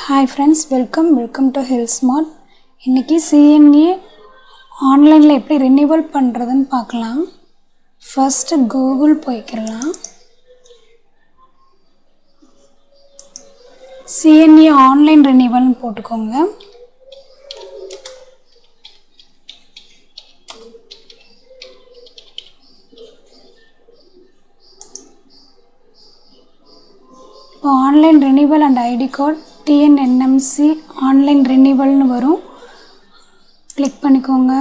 Hi friends, welcome to Health Smart. இன்னைக்கு CNE ஆன்லைன்ல எப்படி ரெனியூவல் பண்றதுன்னு பார்க்கலாம். ஃபர்ஸ்ட் கூகுள் போய்க்கலாம். CNE ஆன்லைன் ரெனியூவல் போட்டுக்கோங்க. Online renewal and ID card TNNMC online ரெனியூவல்னு வரும். கிளிக் பண்ணிக்கோங்க.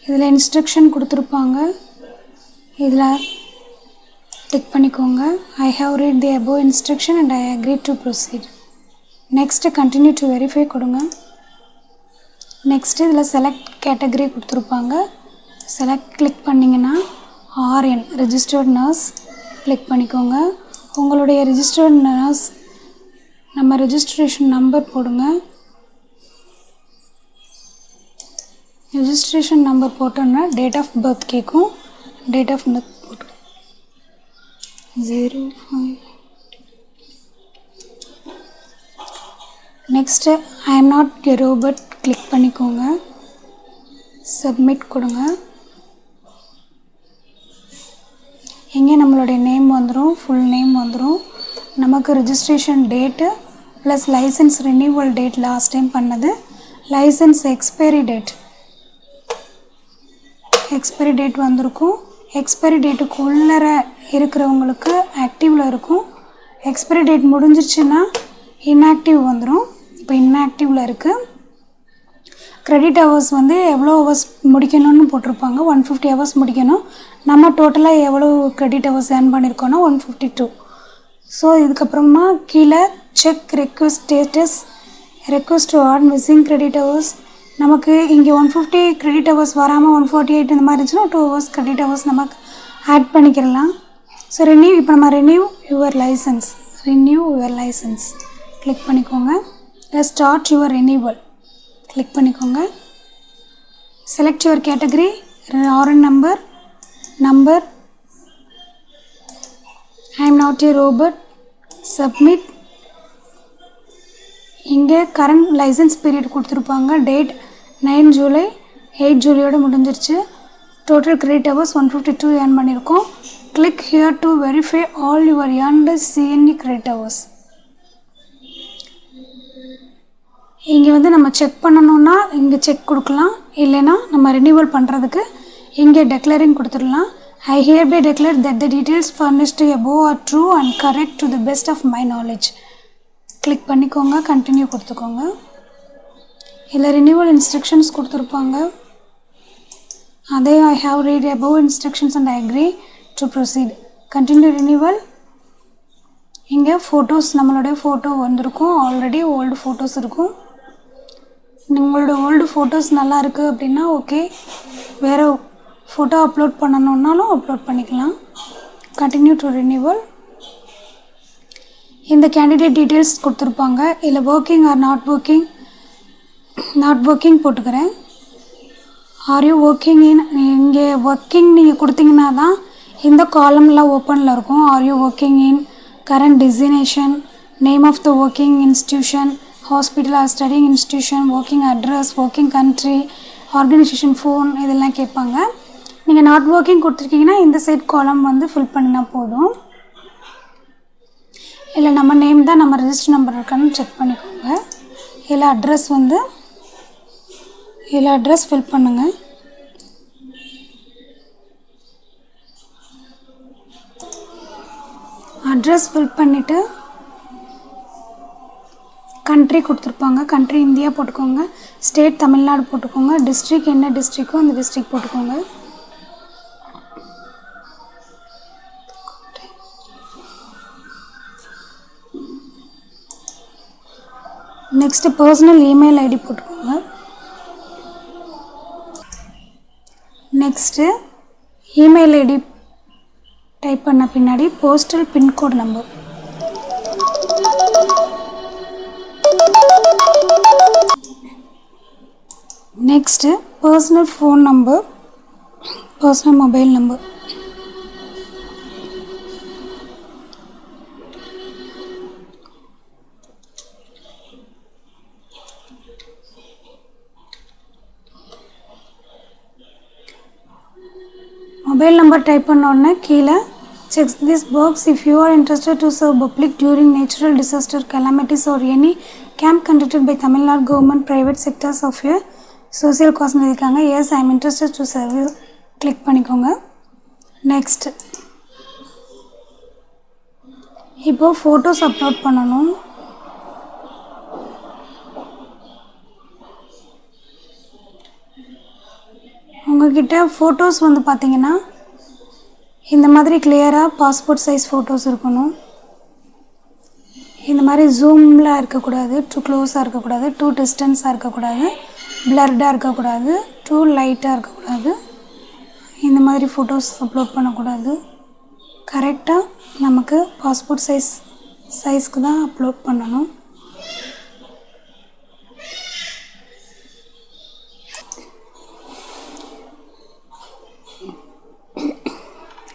இதில் இன்ஸ்ட்ரக்ஷன் கொடுத்துருப்பாங்க. இதில் கிளிக் பண்ணிக்கோங்க. I have read the above instruction and I agree to proceed. Next continue to verify கொடுங்க. நெக்ஸ்ட்டு இதில் செலக்ட் கேட்டகரி கொடுத்துருப்பாங்க. செலக்ட் கிளிக் பண்ணிங்கன்னா RN ரெஜிஸ்டர்ட் நர்ஸ் கிளிக் பண்ணிக்கோங்க. உங்களுடைய ரெஜிஸ்டர்ட் நர்ஸ் நம்ம ரெஜிஸ்ட்ரேஷன் நம்பர் போடுங்க. ரெஜிஸ்ட்ரேஷன் நம்பர் போட்டோன்னா டேட் ஆஃப் பர்த் கேட்கும். டேட் ஆஃப் பர்த் போட்டு 05. Next I am not a robot click பண்ணிக்கோங்க. சப்மிட் கொடுங்க. இங்கே நம்மளுடைய நேம் வந்துடும், ஃபுல் நேம் வந்துடும். நமக்கு registration date plus licence renewal date last time பண்ணது, லைசன்ஸ் எக்ஸ்பைரி டேட் வந்திருக்கும். எக்ஸ்பைரி டேட்டுக்குள்ளே இருக்கிறவங்களுக்கு ஆக்டிவில் இருக்கும். எக்ஸ்பைரி டேட் முடிஞ்சிருச்சுன்னா இன்ஆக்டிவ் வந்துடும். இப்போ இன்ஆக்டிவில் இருக்குது. கிரெடிட் ஹவர்ஸ் வந்து எவ்வளோ ஹவர்ஸ் முடிக்கணும்னு போட்டிருப்பாங்க. 150 ஹவர்ஸ் முடிக்கணும். நம்ம டோட்டலாக எவ்வளோ கிரெடிட் ஹவர்ஸ் ஏர்ன் பண்ணியிருக்கோன்னா 152. ஸோ இதுக்கப்புறமா கீழே check request status, request to ஆர்ன் missing credit hours. நமக்கு இங்கே 150 கிரெடிட் ஹவர்ஸ் வராமல் 148 இந்த மாதிரி இருந்துச்சுன்னா 2 ஹவர்ஸ் கிரெடிட் ஹவர்ஸ் நமக்கு ஆட் பண்ணிக்கிறலாம். ஸோ இப்போ நம்ம ரெனியூ யுவர் லைசன்ஸ் கிளிக் பண்ணிக்கோங்க. ஸ்டார்ட் யுவர் ரெனியூவல் கிளிக் பண்ணிக்கோங்க. Select your category, RN number I am not a robot. Submit. இங்கே கரண்ட் லைசன்ஸ் பீரியட் கொடுத்துருப்பாங்க. டேட் 9 ஜூலை 8 ஜூலையோடு முடிஞ்சிருச்சு. டோட்டல் கிரெடிட் ஹவர்ஸ் 152 ஏர்ன் பண்ணியிருக்கோம். Click here to verify all your earned CNE credit hours. இங்கே வந்து நம்ம check பண்ணணுன்னா இங்கே செக் கொடுக்கலாம். இல்லைன்னா நம்ம ரெனியூவல் பண்ணுறதுக்கு இங்கே டெக்ளரிங் கொடுத்துடலாம். I hereby declare that the details furnished above are true and correct to the best of my knowledge. Click பண்ணிக்கோங்க. கண்டினியூ கொடுத்துக்கோங்க. இதில் ரெனியூவல் இன்ஸ்ட்ரக்ஷன்ஸ் கொடுத்துருப்பாங்க. அதே I have read above instructions and I agree to proceed. Continue renewal. இங்கே photos, நம்மளுடைய photo வந்திருக்கும். Already old photos இருக்கும். உங்களோட ஓல்டு ஃபோட்டோஸ் நல்லா இருக்குது அப்படின்னா ஓகே. வேறு ஃபோட்டோ அப்லோட் பண்ணணுன்னாலும் அப்லோட் பண்ணிக்கலாம். Continue to renewal. இந்த கேண்டிடேட் டீட்டெயில்ஸ் கொடுத்துருப்பாங்க. இல்லை ஒர்க்கிங் ஆர் நாட் ஒர்க்கிங் போட்டுக்கிறேன். ஆர் யூ ஒர்க்கிங் இங்கே ஒர்க்கிங் நீங்கள் கொடுத்தீங்கன்னா தான் இந்த காலம்லாம் ஓப்பனில் இருக்கும். Are you working in current designation, name of the working institution, hospital or studying institution, working address, working country, organisation phone இதெல்லாம் கேட்பாங்க. நீங்கள் நாட் ஒர்க்கிங் கொடுத்துருக்கீங்கன்னா இந்த சைட் காலம் வந்து ஃபில் பண்ணினா போதும். இல்லை நம்ம நேம் தான், நம்ம ரெஜிஸ்டர் நம்பர் இருக்கான்னு செக் பண்ணிக்கோங்க. இல்லை அட்ரஸ் ஃபில் பண்ணுங்கள். அட்ரஸ் ஃபில் பண்ணிவிட்டு கண்ட்ரி கொடுத்துருப்பாங்க. கண்ட்ரி இந்தியா போட்டுக்கோங்க. ஸ்டேட் தமிழ்நாடு போட்டுக்கோங்க. டிஸ்ட்ரிக் என்ன டிஸ்ட்ரிக்கோ அந்த டிஸ்ட்ரிக் போட்டுக்கோங்க. நெக்ஸ்ட்டு பர்சனல் இமெயில் ஐடி போட்டுக்கோங்க. நெக்ஸ்ட்டு இமெயில் ஐடி டைப் பண்ண பின்னாடி postal pincode number, next personal phone number, personal mobile number, mobile number type பண்ண உடனே கீழே checks this box if you are interested to serve public during natural disaster calamities or any camp conducted by Tamil Nadu government private sectors of your social cause இருக்காங்க. yes I am interested to serve you click பண்ணிக்கோங்க. next இப்போ photos upload பண்ணணும். உங்ககிட்ட photos வந்து பார்த்தீங்கன்னா இந்த மாதிரி கிளியராக பாஸ்போர்ட் சைஸ் ஃபோட்டோஸ் இருக்கணும். இந்த மாதிரி ஜூமில் இருக்கக்கூடாது, டூ க்ளோஸாக இருக்கக்கூடாது, டூ டிஸ்டன்ஸாக இருக்கக்கூடாது, பிளர்டாக இருக்கக்கூடாது, டூ லைட்டாக இருக்கக்கூடாது. இந்த மாதிரி ஃபோட்டோஸ் அப்லோட் பண்ணக்கூடாது. கரெக்டாக நமக்கு பாஸ்போர்ட் சைஸ்க்கு தான் அப்லோட் பண்ணணும்.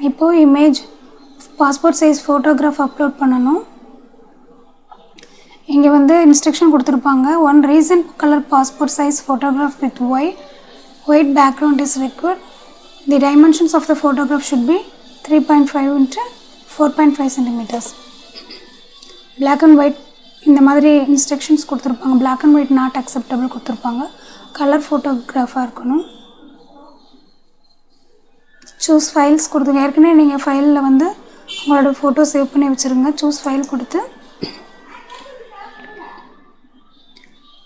இப்போது image passport size photograph upload பண்ணணும். இங்கே வந்து இன்ஸ்ட்ரக்ஷன் கொடுத்துருப்பாங்க. One recent colour passport size photograph with white background is required. The dimensions of the photograph should be 3.5 into 4.5 centimeters. Black and white இந்த மாதிரி இன்ஸ்ட்ரக்ஷன்ஸ் கொடுத்துருப்பாங்க. Black and white not acceptable கொடுத்துருப்பாங்க. Colour ஃபோட்டோகிராஃபாக இருக்கணும். Choose files கொடுத்துங்க. ஏற்கனவே நீங்கள் ஃபைலில் வந்து உங்களோட ஃபோட்டோ சேவ் பண்ணி வச்சுருங்க. சூஸ் ஃபைல் கொடுத்து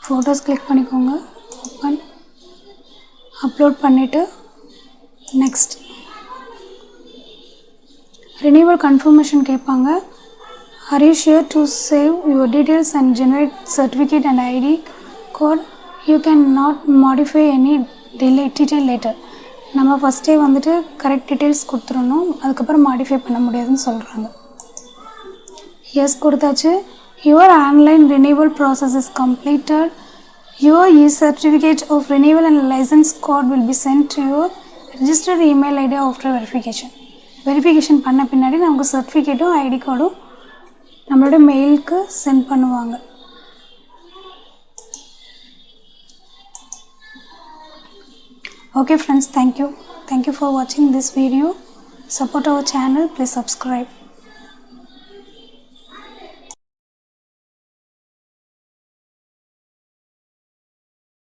ஃபோட்டோஸ் கிளிக் பண்ணிக்கோங்க. ஓப்பன் அப்லோட் பண்ணிவிட்டு நெக்ஸ்ட் ரினியூவல் கன்ஃபர்மேஷன் கேட்பாங்க. Are you sure to save your details and generate certificate and ID code. You can not modify any detail later. நம்ம ஃபஸ்ட்டே வந்துட்டு correct details கொடுத்துடணும். அதுக்கப்புறம் modify பண்ண முடியாதுன்னு சொல்கிறாங்க. எஸ் கொடுத்தாச்சு. Your online renewal process is completed. Your certificate of renewal and licence card will be sent to your registered email ID after verification பண்ண பின்னாடி நமக்கு சர்டிஃபிகேட்டும் ஐடி கார்டும் நம்மளோட மெயிலுக்கு சென்ட் பண்ணுவாங்க. Okay friends, thank you for watching this video. Support our channel, please subscribe.